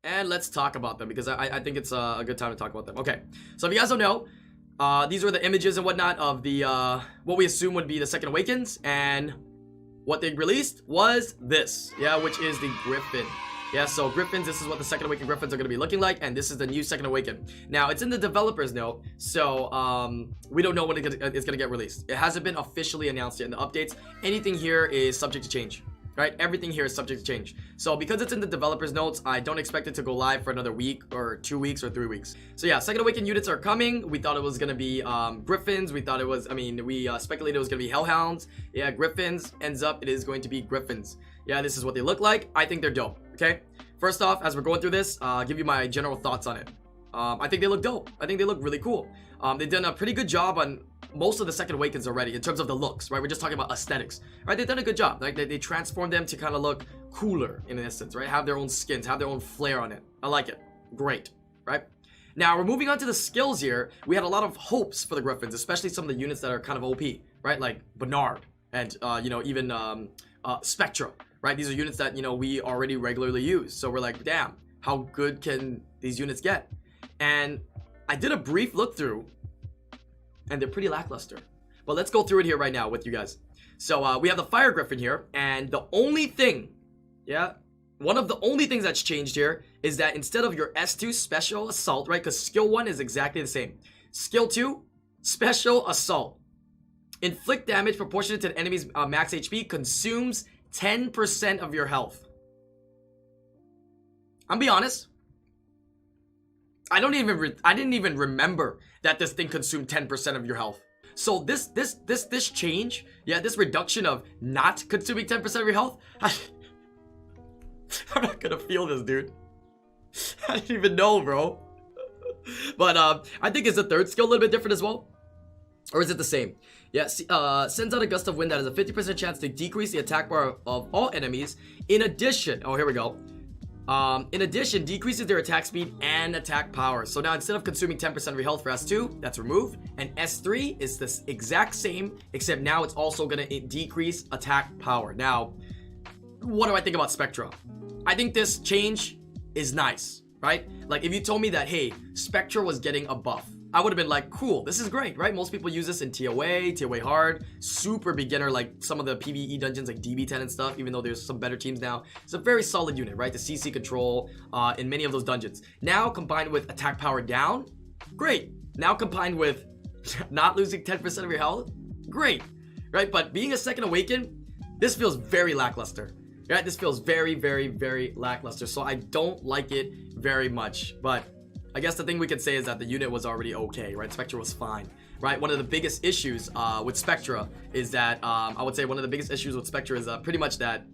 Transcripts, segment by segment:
and let's talk about them because I think it's a good time to talk about them. Okay, so if you guys don't know, these were the images and whatnot of the what we assume would be the Second Awakens, and what they released was this, yeah, which is the Griffon. Yeah, so Griffons, this is what the Second Awaken Griffons are going to be looking like, and this is the new Second Awaken. Now, it's in the developer's note, so we don't know when it's going to get released. It hasn't been officially announced yet in the updates. Anything here is subject to change, right? Everything here is subject to change. So because it's in the developer's notes, I don't expect it to go live for another week or 2 weeks or 3 weeks. So yeah, Second Awaken units are coming. We thought it was going to be Griffons. We thought it was, we speculated it was going to be Hellhounds. Yeah, Griffons. Ends up, it is going to be Griffons. Yeah, this is what they look like. I think they're dope. Okay, first off, as we're going through this, I'll give you my general thoughts on it. I think they look dope. I think they look really cool. They've done a pretty good job on most of the Second Awakens already in terms of the looks, right? We're just talking about aesthetics, right? They've done a good job. Like they transformed them to kind of look cooler in an instance, right? Have their own skins, have their own flair on it. I like it. Great, right? Now we're moving on to the skills here. We had a lot of hopes for the Griffons, especially some of the units that are kind of OP, right? Like Bernard and even Spectra. Right, these are units that we already regularly use, so we're like, damn, how good can these units get? And I did a brief look through, and they're pretty lackluster. But let's go through it here right now with you guys. So we have the Fire Griffon here, and the only thing, one of the only things that's changed here is that instead of your S2 Special Assault, right, because Skill 1 is exactly the same. Skill 2, Special Assault. Inflict damage proportionate to the enemy's max HP, consumes 10% of your health. I'm be honest, I didn't even remember that this thing consumed 10% of your health. So this change, yeah, this reduction of not consuming 10% of your health, I'm not gonna feel this, dude. I didn't even know, bro. But I think it's the third skill a little bit different as well. Or is it the same? Yeah, sends out a gust of wind that has a 50% chance to decrease the attack bar of all enemies. In addition, oh, here we go. In addition, decreases their attack speed and attack power. So now instead of consuming 10% of your health for S2, that's removed. And S3 is the exact same, except now it's also going to decrease attack power. Now, what do I think about Spectra? I think this change is nice, right? Like if you told me that, hey, Spectra was getting a buff, I would have been like, cool, this is great, right? Most people use this in TOA, TOA hard, super beginner, like some of the PvE dungeons like DB10 and stuff, even though there's some better teams now. It's a very solid unit, right? The CC control in many of those dungeons. Now combined with attack power down, great. Now combined with not losing 10% of your health, great, right? But being a Second Awaken, this feels very lackluster. Right? This feels very, very, very lackluster. So I don't like it very much, but I guess the thing we could say is that the unit was already okay, right? Spectra was fine, right? One of the biggest issues with Spectra is that, I would say one of the biggest issues with Spectra is pretty much that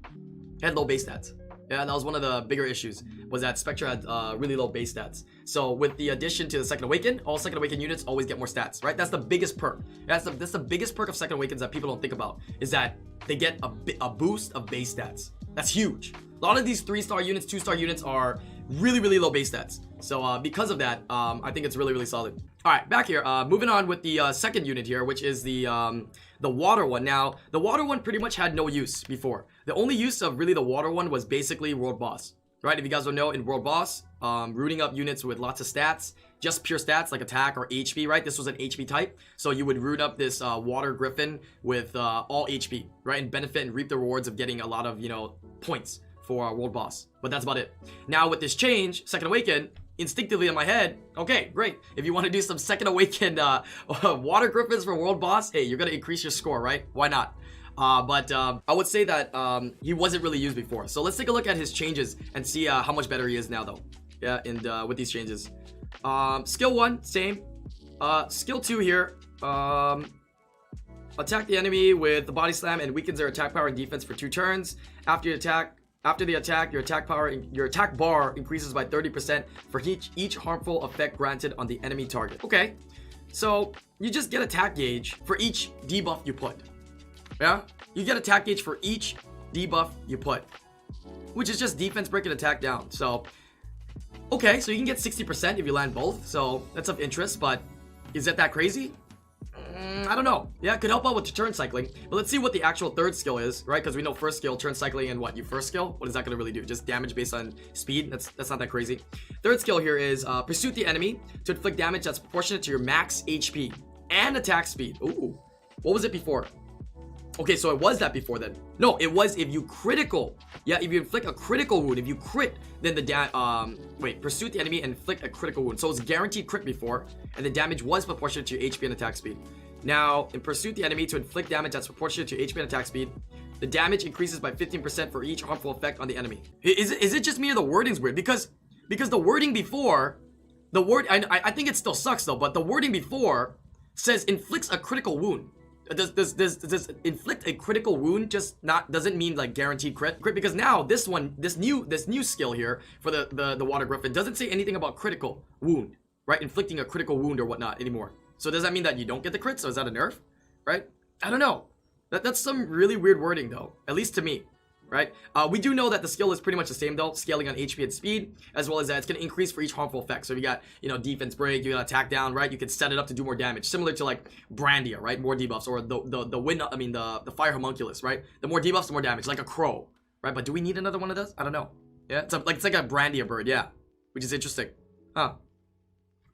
it had low base stats. Yeah, that was one of the bigger issues, was that Spectra had really low base stats. So with the addition to the Second Awaken, all Second Awaken units always get more stats, right? That's the biggest perk. That's the biggest perk of Second Awakens that people don't think about, is that they get a boost of base stats. That's huge. A lot of these 3-star units, 2-star units are really, really low base stats. So because of that, I think it's really, really solid. All right, back here, moving on with the second unit here, which is the water one. Now, the water one pretty much had no use before. The only use of really the water one was basically World Boss, right? If you guys don't know, in World Boss, rooting up units with lots of stats, just pure stats like attack or HP, right? This was an HP type. So you would root up this water Griffon with all HP, right? And benefit and reap the rewards of getting a lot of, points for World Boss. But that's about it. Now with this change, Second Awaken, instinctively in my head, okay, great. If you want to do some Second Awakened water Griffons for World Boss, hey, you're going to increase your score, right? Why not? But I would say that he wasn't really used before. So let's take a look at his changes and see how much better he is now, though. Yeah, and with these changes. Skill 1, same. Skill 2 here. Attack the enemy with the body slam and weakens their attack power and defense for 2 turns. After the attack, your attack bar increases by 30% for each harmful effect granted on the enemy target. Okay, so you just get attack gauge for each debuff you put. Yeah, you get attack gauge for each debuff you put, which is just defense break and attack down. So, okay, so you can get 60% if you land both. So that's of interest, but is it that crazy? I don't know. Yeah, it could help out with the turn cycling. But let's see what the actual third skill is, right? Because we know first skill, turn cycling, and what? You first skill? What is that going to really do? Just damage based on speed? That's not that crazy. Third skill here is pursuit the enemy to inflict damage that's proportionate to your max HP and attack speed. Ooh. What was it before? Okay, so it was that before then. No, it was if you critical. Yeah, if you inflict a critical wound, if you crit, then the pursuit the enemy and inflict a critical wound. So it's guaranteed crit before, and the damage was proportionate to your HP and attack speed. Now, in pursuit the enemy to inflict damage that's proportionate to HP and attack speed, the damage increases by 15% for each harmful effect on the enemy. Is it just me or the wording's weird? Because the wording before, I think it still sucks though, but the wording before says inflicts a critical wound. Does inflict a critical wound doesn't mean like guaranteed crit? Because now this new skill here for the water griffin doesn't say anything about critical wound, right? Inflicting a critical wound or whatnot anymore. So does that mean that you don't get the crits? So is that a nerf, right? I don't know. That's some really weird wording though, at least to me, right? We do know that the skill is pretty much the same though, scaling on HP and speed, as well as that it's going to increase for each harmful effect. So you got, defense break, you got attack down, right? You can set it up to do more damage, similar to like Brandia, right? More debuffs, or the fire homunculus, right? The more debuffs, the more damage, like a crow, right? But do we need another one of those? I don't know. Yeah, it's like a Brandia bird, yeah, which is interesting, huh?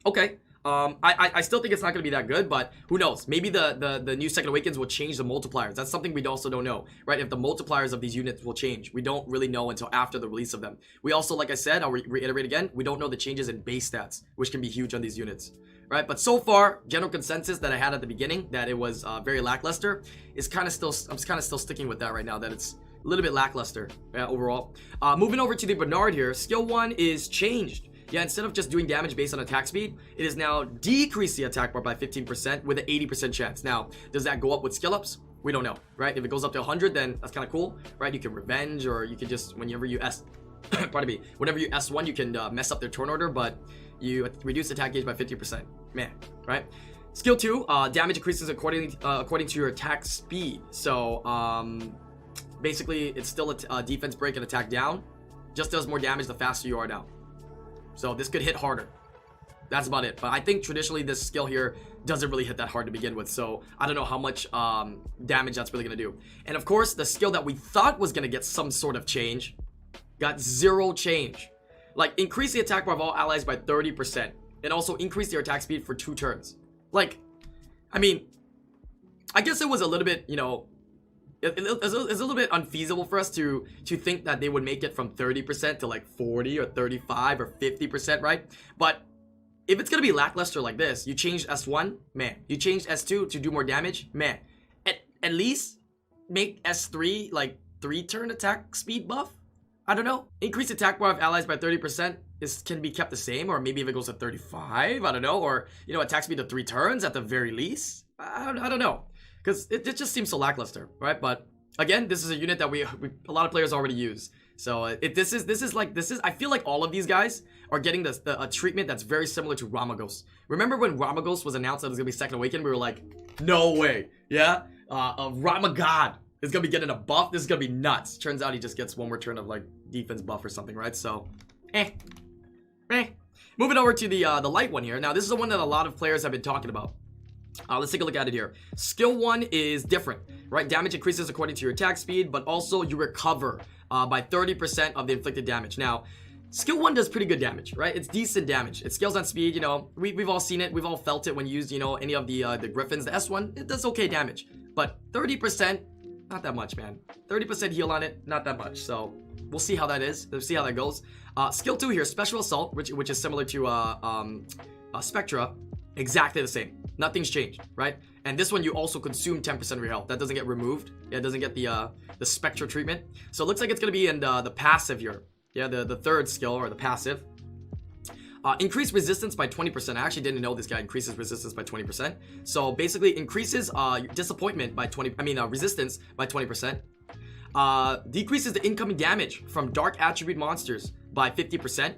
Okay. I still think it's not going to be that good, but who knows? Maybe the new Second Awakens will change the multipliers. That's something we also don't know, right? If the multipliers of these units will change. We don't really know until after the release of them. We also, like I said, I'll reiterate again, we don't know the changes in base stats, which can be huge on these units, right? But so far, general consensus that I had at the beginning, that it was very lackluster, is I'm kind of still sticking with that right now, that it's a little bit lackluster overall. Moving over to the Bernard here, skill 1 is changed. Yeah, instead of just doing damage based on attack speed, it is now decrease the attack bar by 15% with an 80% chance. Now, does that go up with skill ups? We don't know, right? If it goes up to 100, then that's kind of cool, right? You can revenge, or you can just, whenever you whenever you S1, you can mess up their turn order, but you reduce attack gauge by 50%. Man, right? Skill 2, damage increases according to your attack speed. So, basically, it's still a defense break and attack down. Just does more damage the faster you are down. So this could hit harder. That's about it. But I think traditionally this skill here doesn't really hit that hard to begin with. So I don't know how much damage that's really going to do. And of course, the skill that we thought was going to get some sort of change got zero change. Like, increase the attack bar of all allies by 30%. And also increase their attack speed for 2 turns. Like, I mean, I guess it was a little bit, it's a little bit unfeasible for us to think that they would make it from 30% to like 40 or 35 or 50%, right? But if it's gonna be lackluster like this, you changed S1, man. You changed S2 to do more damage, man. At least make S3 like 3-turn attack speed buff. I don't know. Increase attack bar of allies by 30% can be kept the same, or maybe if it goes to 35, I don't know, or attack speed to 3 turns at the very least. I don't know. Because it just seems so lackluster, right? But again, this is a unit that a lot of players already use. So this is I feel like all of these guys are getting a treatment that's very similar to Ramagos. Remember when Ramagos was announced that it was gonna be Second Awaken? We were like, no way, yeah. Ramagod is gonna be getting a buff. This is gonna be nuts. Turns out he just gets one more turn of like defense buff or something, right? So, Moving over to the light one here. Now this is the one that a lot of players have been talking about. Let's take a look at it here. Skill 1 is different, right? Damage increases according to your attack speed, but also you recover by 30% of the inflicted damage. Now, skill 1 does pretty good damage, right? It's decent damage. It scales on speed, we've all seen it. We've all felt it when used, any of the Griffons. The S1, it does okay damage. But 30%, not that much, man. 30% heal on it, not that much. So, we'll see how that is. We'll see how that goes. Skill 2 here, Special Assault, which is similar to Spectra. Exactly the same. Nothing's changed, right? And this one you also consume 10% of your health. That doesn't get removed. Yeah, it doesn't get the Spectra treatment. So it looks like it's gonna be in the passive here. Yeah, the third skill, or the passive. Increase resistance by 20%. I actually didn't know this guy increases resistance by 20%. So basically increases disappointment by resistance by 20%. Decreases the incoming damage from dark attribute monsters by 50%.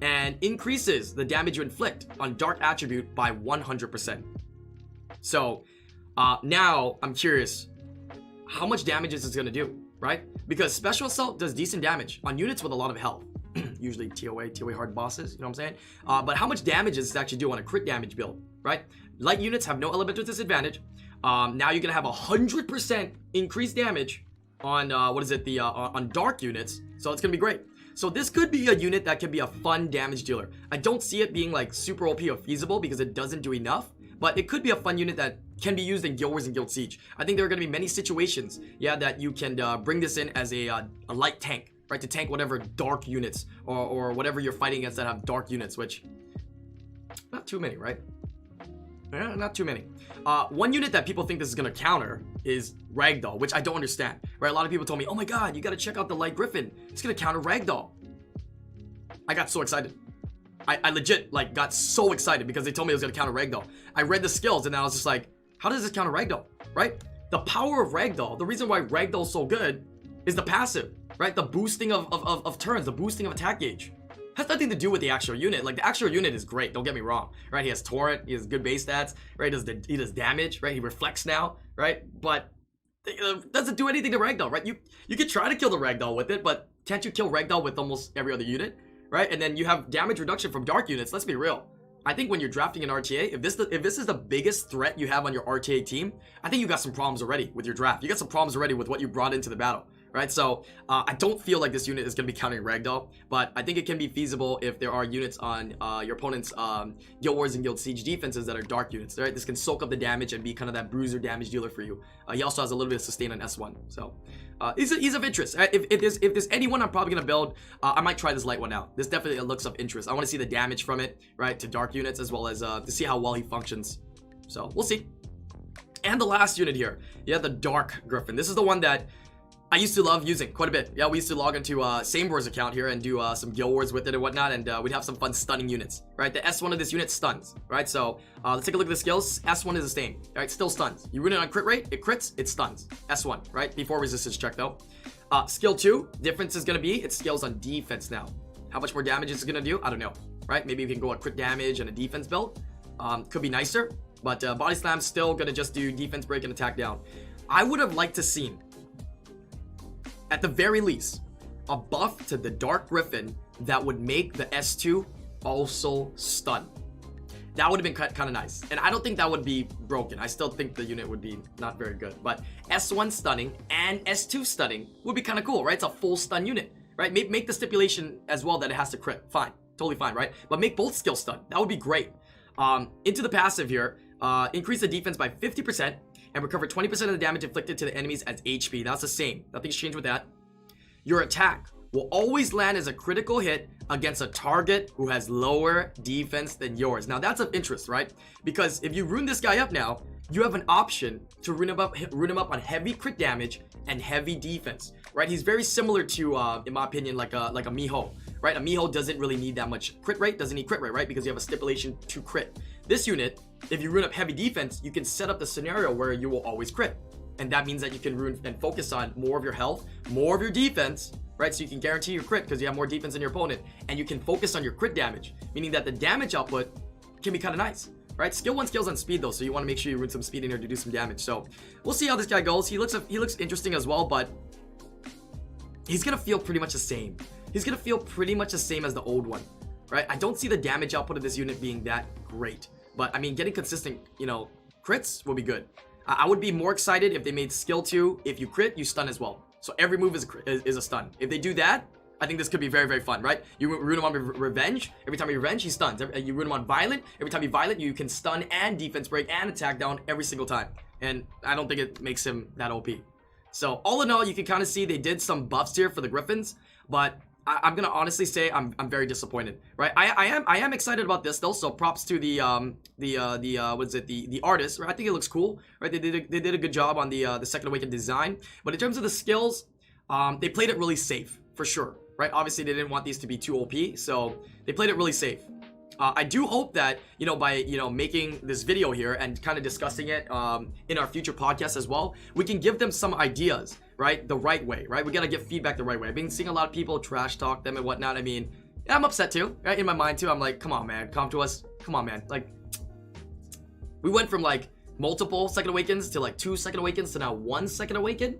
And increases the damage you inflict on dark attribute by 100%. So now I'm curious, how much damage is this gonna do, right? Because Special Assault does decent damage on units with a lot of health. Usually TOA hard bosses, you know what I'm saying? But how much damage does this actually do on a crit damage build, right? Light units have no elemental disadvantage. Now you're gonna have 100% increased damage on on dark units, so it's gonna be great. So this could be a unit that could be a fun damage dealer. I don't see it being like super OP or feasible because it doesn't do enough, but it could be a fun unit that can be used in Guild Wars and Guild Siege. I think there are going to be many situations, yeah, that you can bring this in as a light tank, right, to tank whatever dark units or whatever you're fighting against that have dark units, which not too many, right? Yeah, not too many. One unit that people think this is going to counter is Ragdoll, which I don't understand, right? A lot of people told me, oh my god, you got to check out the Light Griffon. It's going to counter Ragdoll. I got so excited. I legit, like, got so excited because they told me it was going to counter Ragdoll. I read the skills and I was just like, how does this counter Ragdoll, right? The power of Ragdoll, the reason why Ragdoll's so good is the passive, right? The boosting of turns, the boosting of attack gauge. Has nothing to do with the actual unit. Like, the actual unit is great, don't get me wrong, right? He has torrent, he has good base stats, right? He does damage, right? He reflects now, right? But doesn't do anything to Ragdoll, right? You could try to kill the Ragdoll with it, but can't you kill Ragdoll with almost every other unit, right? And then you have damage reduction from dark units. Let's be real. I think when you're drafting an RTA, if this is the biggest threat you have on your RTA team, I think you got some problems already with your draft. You got some problems already with what you brought into the battle, right? So I don't feel like this unit is going to be countering Ragdoll, but I think it can be feasible if there are units on your opponent's Guild Wars and Guild Siege defenses that are dark units, right? This can soak up the damage and be kind of that bruiser damage dealer for you. He also has a little bit of sustain on S1, so he's of interest. If there's anyone I'm probably going to build, I might try this light one out. This definitely looks of interest. I want to see the damage from it, right, to dark units, as well as to see how well he functions. So we'll see. And the last unit here, yeah, the Dark Griffon. This is the one that I used to love using quite a bit. Yeah, we used to log into Sameboar's account here and do some Guild Wars with it and whatnot, and we'd have some fun stunning units, right? The S1 of this unit stuns, right? So let's take a look at the skills. S1 is the same, right? Still stuns. You run it on crit rate, it crits, it stuns. S1, right? Before resistance check though. Skill 2, difference is going to be, it scales on defense now. How much more damage is it going to do? I don't know, right? Maybe we can go on crit damage and a defense build. Could be nicer, but Body Slam's still going to just do defense break and attack down. I would have liked to seen, at the very least, a buff to the Dark Griffon that would make the S2 also stun. That would have been kind of nice. And I don't think that would be broken. I still think the unit would be not very good. But S1 stunning and S2 stunning would be kind of cool, right? It's a full stun unit, right? Make the stipulation as well that it has to crit. Fine. Totally fine, right? But make both skills stun. That would be great. Into the passive here, increase the defense by 50%. And recover 20% of the damage inflicted to the enemies as HP. That's the same. Nothing's changed with that. Your attack will always land as a critical hit against a target who has lower defense than yours. Now that's of interest, right? Because if you rune this guy up now, you have an option to rune him up on heavy crit damage and heavy defense, right? He's very similar to, in my opinion, like a Miho, right? A Miho doesn't really need that much crit rate, doesn't need crit rate, right? Because you have a stipulation to crit. This unit, if you rune up heavy defense, you can set up the scenario where you will always crit. And that means that you can rune and focus on more of your health, more of your defense, right? So you can guarantee your crit because you have more defense than your opponent. And you can focus on your crit damage, meaning that the damage output can be kind of nice, right? Skill 1 scales on speed though, so you want to make sure you rune some speed in here to do some damage. So we'll see how this guy goes. He looks interesting as well, but he's going to feel pretty much the same. He's going to feel pretty much the same as the old one, right? I don't see the damage output of this unit being that great. But, I mean, getting consistent, crits will be good. I would be more excited if they made skill 2. If you crit, you stun as well. So every move is a stun. If they do that, I think this could be very, very fun, right? You rune him on revenge. Every time you revenge, he stuns. You rune him on violent. Every time you violent, you can stun and defense break and attack down every single time. And I don't think it makes him that OP. So all in all, you can kind of see they did some buffs here for the Griffons, but I'm gonna honestly say I'm very disappointed, right? I am excited about this though. So props to the artist, right? I think it looks cool, right? They did a good job on the Second Awakened design, but in terms of the skills, they played it really safe for sure, right? Obviously they didn't want these to be too OP, so they played it really safe. I do hope that, by, making this video here and kind of discussing it in our future podcasts as well, we can give them some ideas, right? The right way, right? We got to give feedback the right way. I've been seeing a lot of people trash talk them and whatnot. I mean, yeah, I'm upset too, right? In my mind too. I'm like, come on, man. Come to us. Come on, man. Like, we went from like multiple Second Awakens to like 2 Second Awakens to now 1 Second Awaken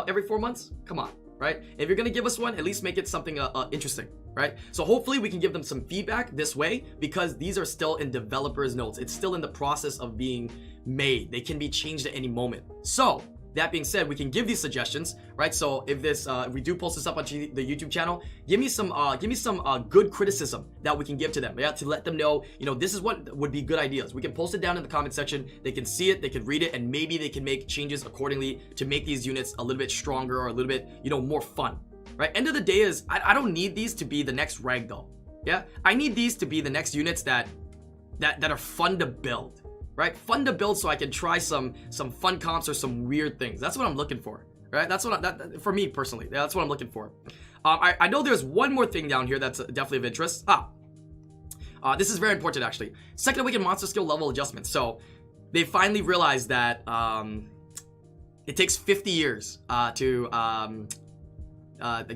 every 4 months. Come on, right? If you're going to give us one, at least make it something interesting. right? So hopefully we can give them some feedback this way, because these are still in developers notes. It's still in the process of being made. They can be changed at any moment. So that being said, we can give these suggestions, right? So if if we do post this up on the YouTube channel, give me some good criticism that we can give to them, yeah, to let them know, this is what would be good ideas. We can post it down in the comment section. They can see it, they can read it, and maybe they can make changes accordingly to make these units a little bit stronger or a little bit, more fun, right? End of the day is, I don't need these to be the next ragdoll, yeah? I need these to be the next units that are fun to build. Right, fun to build, so I can try some fun comps or some weird things. That's what I'm looking for, right? That's what for me personally. That's what I'm looking for. I know there's one more thing down here that's definitely of interest. This is very important actually. Second awakened monster skill level adjustments. So they finally realized that it takes 50 years to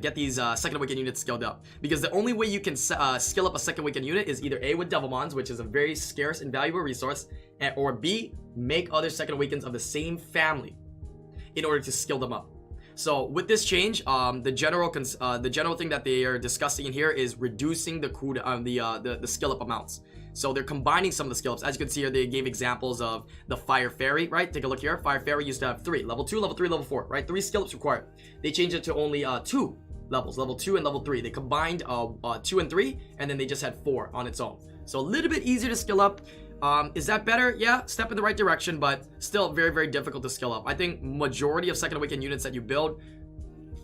get these second awakened units skilled up, because the only way you can skill up a second awakened unit is either A, with Devilmons, which is a very scarce and valuable resource, or B, make other second awakens of the same family in order to skill them up. So with this change, the general thing that they are discussing in here is reducing the the skill up amounts. So they're combining some of the skill ups. As you can see here, they gave examples of the Fire Fairy, right? Take a look here. Fire Fairy used to have 3, level 2, level 3, level 4, right? 3 skill ups required. They changed it to only 2 levels, level 2 and level 3. They combined 2 and 3, and then they just had 4 on its own. So a little bit easier to skill up. Is that better? Yeah, step in the right direction, but still very, very difficult to skill up. I think majority of second awakened units that you build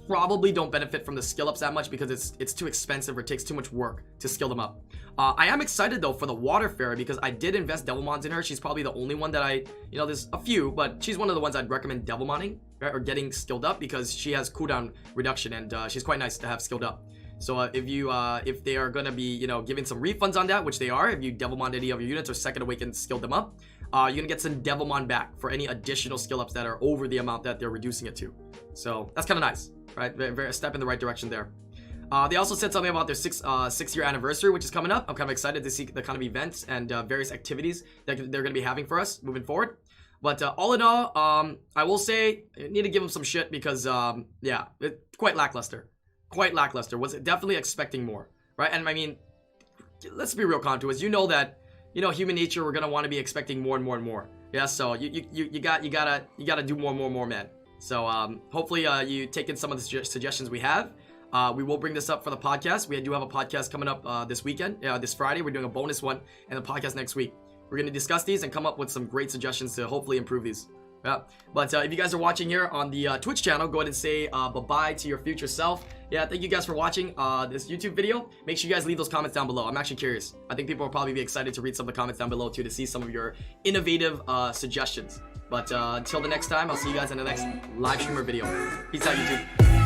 probably don't benefit from the skill ups that much, because it's too expensive or takes too much work to skill them up. I am excited though for the Water Fairy, because I did invest Devilmons in her. She's probably the only one that there's a few, but she's one of the ones I'd recommend Devilmoning, right, or getting skilled up, because she has cooldown reduction, and she's quite nice to have skilled up. So if they are going to be, giving some refunds on that, which they are, if you Devilmon any of your units or second awakened skilled them up, you're going to get some Devilmon back for any additional skill ups that are over the amount that they're reducing it to. So that's kind of nice, right? Very step in the right direction there. They also said something about their 6-year anniversary, which is coming up. I'm kind of excited to see the kind of events and various activities that they're going to be having for us moving forward. But all in all, I will say, I need to give them some shit, because yeah, it's quite lackluster. Quite lackluster. Was definitely expecting more, right? And I mean, let's be real, contours. That human nature, we're gonna want to be expecting more and more and more. Yeah, so you gotta do more, man. So hopefully you take in some of the suggestions we have. We will bring this up for the podcast. We do have a podcast coming up this weekend, this Friday. We're doing a bonus one, and the podcast next week. We're going to discuss these and come up with some great suggestions to hopefully improve these. Yeah. But if you guys are watching here on the Twitch channel, go ahead and say bye-bye to your future self. Yeah, thank you guys for watching this YouTube video. Make sure you guys leave those comments down below. I'm actually curious. I think people will probably be excited to read some of the comments down below too, to see some of your innovative suggestions. But until the next time, I'll see you guys in the next live stream or video. Peace out, YouTube.